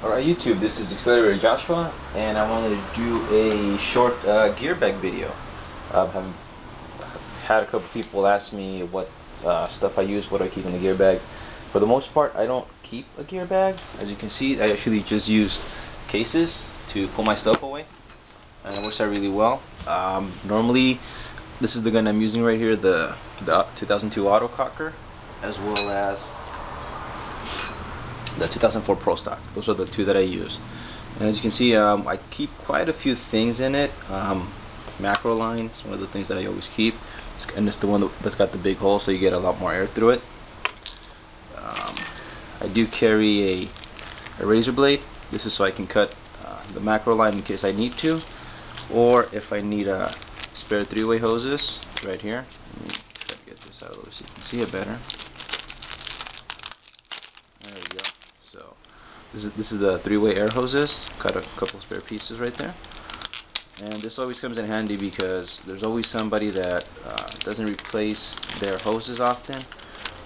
Alright YouTube, this is Accelerator Joshua, and I wanted to do a short gear bag video. I've had a couple people ask me what stuff I use, what I keep in the gear bag. For the most part, I don't keep a gear bag. As you can see, I actually just use cases to pull my stuff away, and it works out really well. Normally, this is the gun I'm using right here, the 2002 Autococker, as well as the 2004 Pro Stock. Those are the two that I use. And as you can see, I keep quite a few things in it. Macro line is one of the things that I always keep, and it's the one that's got the big hole, so you get a lot more air through it. I do carry a razor blade. This is so I can cut the macro line in case I need to, or if I need a spare three-way hoses. Right here. Let me try to get this out of the way so you can see it better. There we go. So this is the three-way air hoses. Cut a couple spare pieces right there. And this always comes in handy because there's always somebody that doesn't replace their hoses often,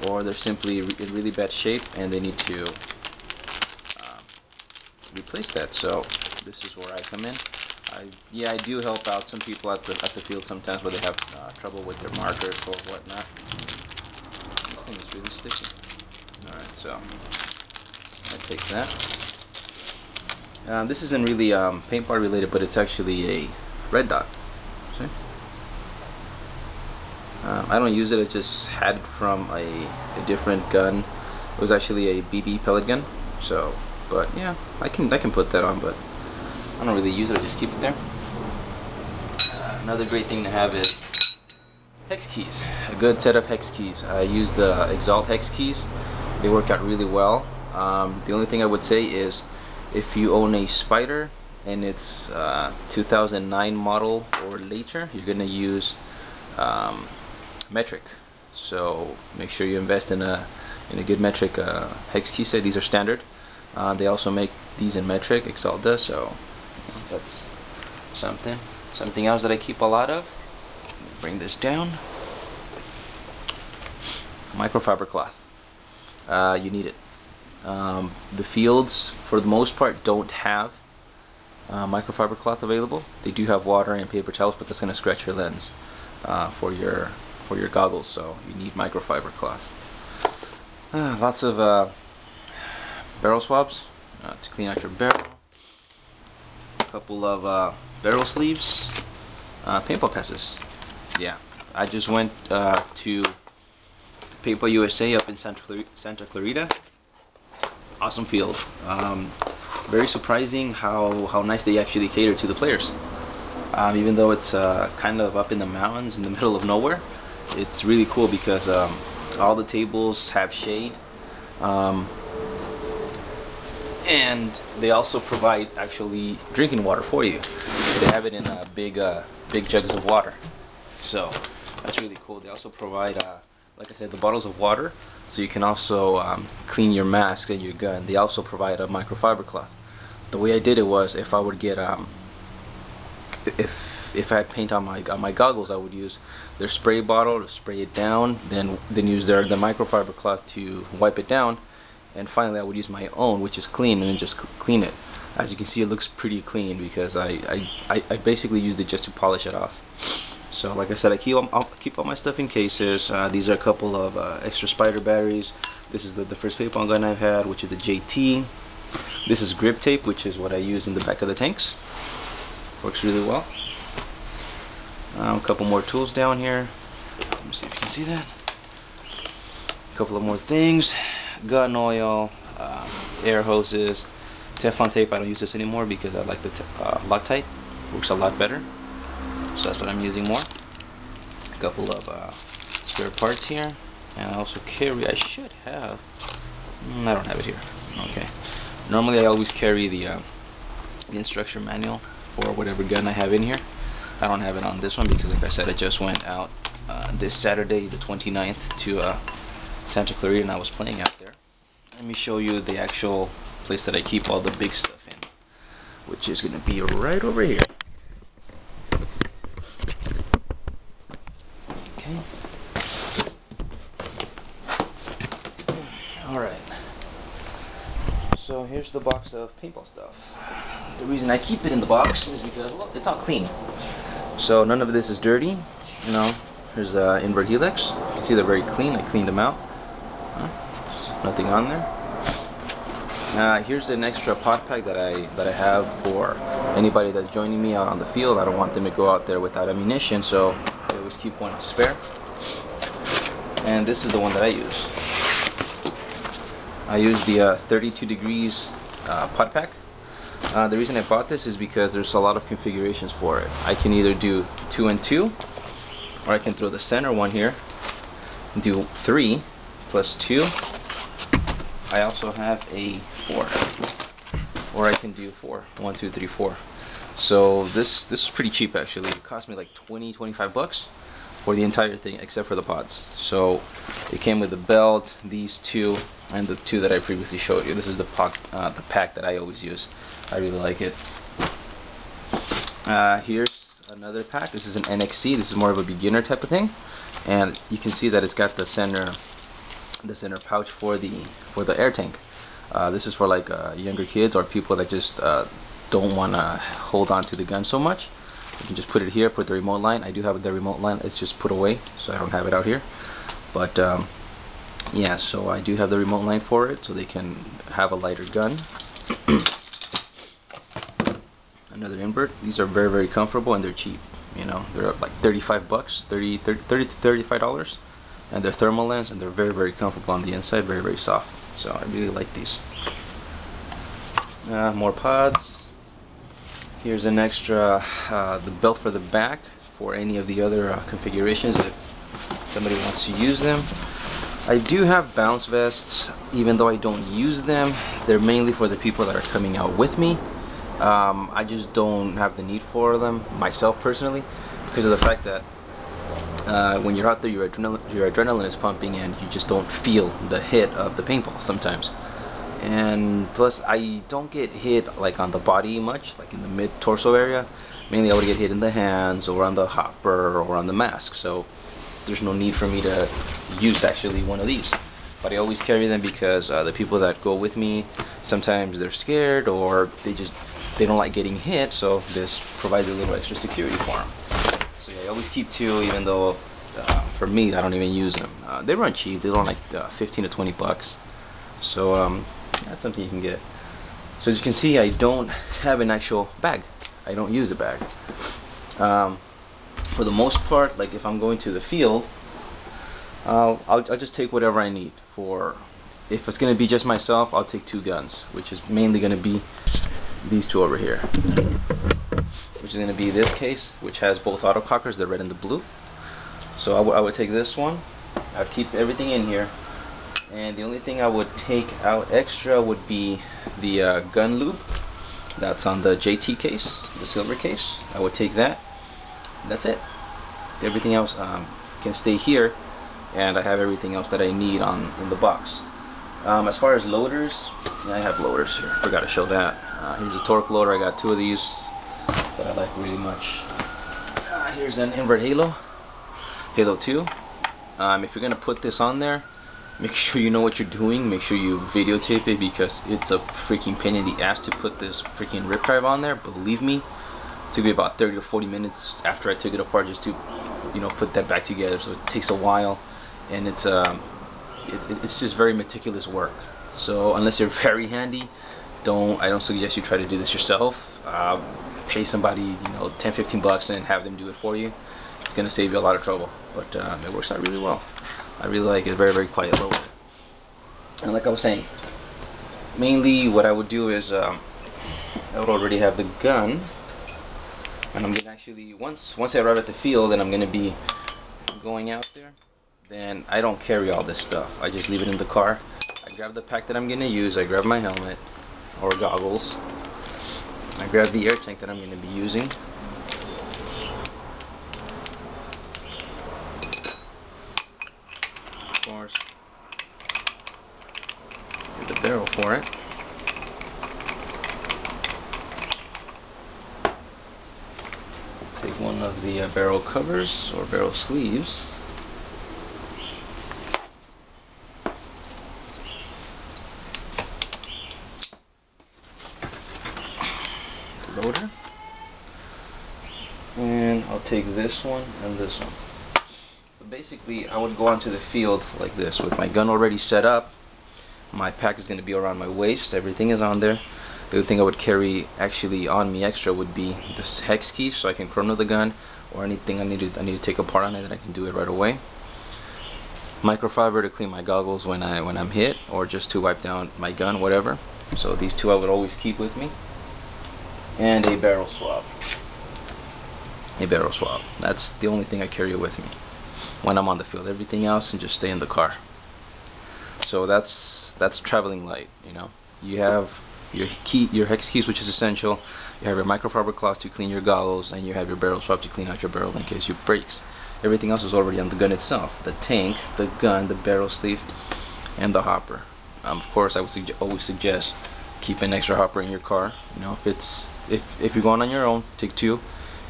or they're simply in really bad shape and they need to replace that. So this is where I come in. I do help out some people at the field sometimes where they have trouble with their markers or whatnot. This thing is really sticky. Alright, so I take that. This isn't really paint bar related, but it's actually a red dot. See? I don't use it. I just had it from a different gun. It was actually a BB pellet gun. So, but yeah, I can put that on, but I don't really use it. I just keep it there. Another great thing to have is hex keys. A good set of hex keys. I use the Exalt hex keys. They work out really well. The only thing I would say is, if you own a Spider and it's 2009 model or later, you're gonna use metric. So make sure you invest in a good metric hex key set. These are standard. They also make these in metric. Exalt does. So that's something. Something else that I keep a lot of. Bring this down. Microfiber cloth. You need it. The fields, for the most part, don't have microfiber cloth available. They do have water and paper towels, but that's going to scratch your lens for your goggles. So you need microfiber cloth. Lots of barrel swabs to clean out your barrel. A couple of barrel sleeves, paintball passes. Yeah, I just went to Paintball USA up in Santa Clarita. Awesome field. Very surprising how nice they actually cater to the players. Even though it's kind of up in the mountains in the middle of nowhere, it's really cool because all the tables have shade, and they also provide actually drinking water for you. They have it in big jugs of water, so that's really cool. They also provide like I said, the bottles of water, so you can also clean your mask and your gun. They also provide a microfiber cloth. The way I did it was, if I would get if I had paint on my goggles, I would use their spray bottle to spray it down, then use the microfiber cloth to wipe it down, and finally I would use my own, which is clean, and then just clean it. As you can see, it looks pretty clean because I basically used it just to polish it off. So like I said, I'll keep all my stuff in cases. These are a couple of extra Spider batteries. This is the first paintball gun I've had, which is the JT. This is grip tape, which is what I use in the back of the tanks. Works really well. A couple more tools down here. Let me see if you can see that. A couple of more things. Gun oil, air hoses, Teflon tape. I don't use this anymore because I like the Loctite. Works a lot better. So that's what I'm using more. A couple of spare parts here, and I also carry. I should have. I don't have it here. Okay. Normally I always carry the instruction manual for whatever gun I have in here. I don't have it on this one because, like I said, I just went out this Saturday, the 29th, to Santa Clarita, and I was playing out there. Let me show you the actual place that I keep all the big stuff in, which is going to be right over here. Alright, So here's the box of paintball stuff. The reason I keep it in the box is because, well, it's all clean. So none of this is dirty. You know, here's invert helix. You can see they're very clean. I cleaned them out. Nothing on there. Here's an extra pod pack that I have for anybody that's joining me out on the field. I don't want them to go out there without ammunition, so I always keep one spare. And this is the one that I use. I use the 32 degrees pod pack. The reason I bought this is because there's a lot of configurations for it. I can either do 2 and 2, or I can throw the center one here and do 3 plus 2. I also have a 4, or I can do 4. 1, 2, 3, 4. So this is pretty cheap actually. It cost me like 25 bucks for the entire thing except for the pods. So it came with the belt, these two, and the two that I previously showed you. This is the pack that I always use. I really like it. Here's another pack. This is an NXC. This is more of a beginner type of thing, and you can see that it's got the center pouch for the air tank. This is for like younger kids or people that just don't want to hold on to the gun so much. You can just put it here, put the remote line. I do have the remote line. It's just put away, so I don't have it out here. But yeah, so I do have the remote line for it, so they can have a lighter gun. Another invert. These are very, very comfortable, and they're cheap. You know, they're like 35 bucks, 30 to $35, and they're thermal lens, and they're very, very comfortable on the inside, very, very soft. So I really like these. More pods. Here's an extra the belt for the back for any of the other configurations if somebody wants to use them. I do have bounce vests, even though I don't use them. They're mainly for the people that are coming out with me. I just don't have the need for them myself personally, because of the fact that when you're out there, your adrenaline is pumping, and you just don't feel the hit of the paintball sometimes. And plus, I don't get hit like on the body much, like in the mid-torso area. Mainly I would get hit in the hands or on the hopper or on the mask, so there's no need for me to use actually one of these. But I always carry them because the people that go with me, sometimes they're scared or they don't like getting hit, so this provides a little extra security for them. So yeah, I always keep 2, even though for me I don't even use them. They run cheap. They run like 15 to 20 bucks. So that's something you can get. So as you can see, I don't have an actual bag. I don't use a bag. For the most part, like if I'm going to the field, I'll just take whatever I need. If it's going to be just myself, I'll take 2 guns, which is mainly going to be these 2 over here, which is going to be this case, which has both autocockers, the red and the blue. So I would take this one. I'd keep everything in here, and the only thing I would take out extra would be the gun lube that's on the JT case, the silver case. I would take that. That's it. Everything else can stay here, and I have everything else that I need in the box. As far as loaders, I have loaders here. Forgot to show that. Here's a torque loader. I got 2 of these that I like really much. Here's an invert Halo 2. If you're gonna put this on there, make sure you know what you're doing. Make sure you videotape it, because it's a freaking pain in the ass to put this freaking rip drive on there. Believe me, it took me about 30 to 40 minutes after I took it apart just to, you know, put that back together. So it takes a while, and it's just very meticulous work. So unless you're very handy, I don't suggest you try to do this yourself. Pay somebody, you know, 10-15 bucks and have them do it for you. It's gonna save you a lot of trouble, but it works out really well. I really like it. Very, very quiet loader. And like I was saying, mainly what I would do is I would already have the gun, and I'm gonna actually once I arrive at the field and I'm gonna be going out there, then I don't carry all this stuff. I just leave it in the car. I grab the pack that I'm gonna use. I grab my helmet or goggles. I grab the air tank that I'm gonna be using. Of course, here's the barrel for it. Take one of the barrel covers or barrel sleeves. loader. And I'll take this one and this one. So basically I would go onto the field like this with my gun already set up. My pack is going to be around my waist, everything is on there. The other thing I would carry actually on me extra would be this hex key, so I can chrono the gun, or anything I need to take apart on it, that I can do it right away. Microfiber to clean my goggles when I'm hit, or just to wipe down my gun, whatever. So these two I would always keep with me. And a barrel swab. That's the only thing I carry with me when I'm on the field. Everything else can just stay in the car. So that's traveling light. You know, you have your hex keys, which is essential. You have your microfiber cloth to clean your goggles, and you have your barrel swab to clean out your barrel in case it breaks. Everything else is already on the gun itself: the tank, the gun, the barrel sleeve, and the hopper. Of course, I would always suggest keep an extra hopper in your car. You know, if you're going on your own, take 2.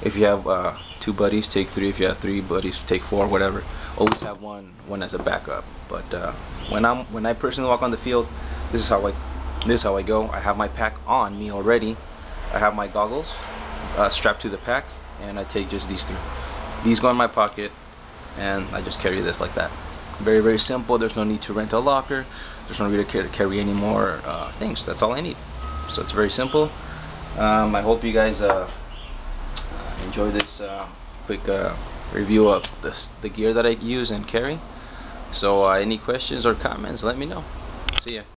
If you have 2 buddies, take 3. If you have 3 buddies, take 4. Whatever. Always have one as a backup. But when I personally walk on the field, this is how I go. I have my pack on me already. I have my goggles strapped to the pack, and I take just these 3. These go in my pocket, and I just carry this like that. Very, very simple. There's no need to rent a locker. There's no need to carry any more things. That's all I need. So it's very simple. I hope you guys enjoy this quick review of the gear that I use and carry. So any questions or comments, let me know. See ya.